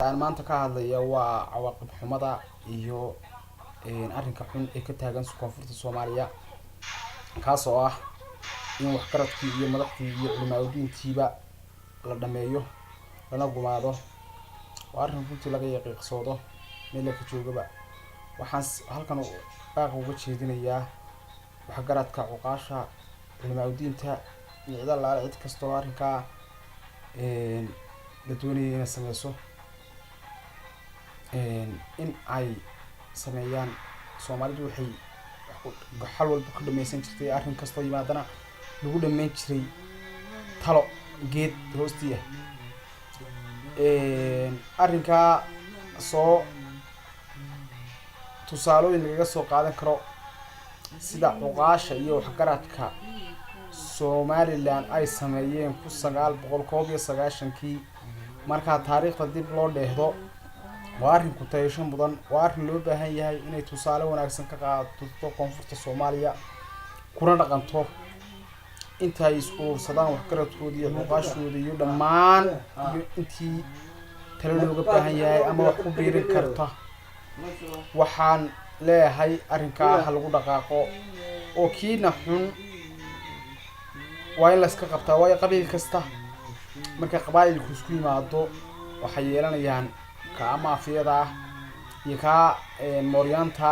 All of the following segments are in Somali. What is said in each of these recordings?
aan maanta ka hadlaya waa cawaaqib xumada iyo arrinka xun ee ka taagan koonfurta Soomaaliya kaas oo ah in wax qaradkii iyo madaxdii iyo culimaadoodiintiiba la dhameeyo lana gumaado waa arrin runtii laga yaqiiqsoodo meel ka joogaba waxaan halkan baaq uga jeedinayaa wax qaradka cuqaasha culimaadoodiinta nicda la cid kastoo arrinka la doonayay inay sameyso in ay sameeyaan Soomaalidu waxay xal walba ku dhameysan jirtay arrin kasto yimaadana lagu dhameyn jiray talo geed hoostiya arrinka soo tusaalooyin laga soo qaadan karo sida cuqaasha iyo wax qaradka Somaliland ay sameeyeen 1991kii marka taariikhda dib loo dheehdo waa arrin ku tayshan mudan waa arrin loo baahan yahay inay tusaale wanaagsan ka qaadato koonfurta Soomaaliya kuna dhaqanto inta ay isku sadaan wax qaradkoodii iyo cuqaashooda iyo dhammaan iyo intii talo looga baahan yahay ama wax ku biirin karta waxaan leeyahay arrinka lagu dhaqaaqo oo kiina xun waa in la iska qabtaa way qabiil kasta marka qabaayilku isku yimaado waxay yeelanayaan ka maafiyada iyo ka mooryaanta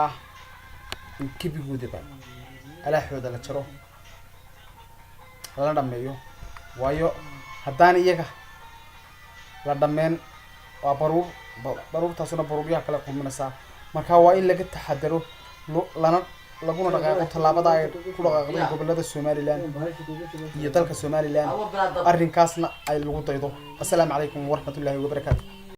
kibigoodaba alaaxooda la jaro la dhameeyo waayo haddaan iyaga la dhameen waa baruurtaasuna baruuryaha kala kulminaysaa marka waa in laga taxadaro laguna dhaqaaqo tallaabada ay ku dhaqaaqday gobolada Somaliland iyo dalka Somaliland arrinkaasna ay lagu daydo. Assalaamu calaykum warahmatullaahi wabarakaatuh.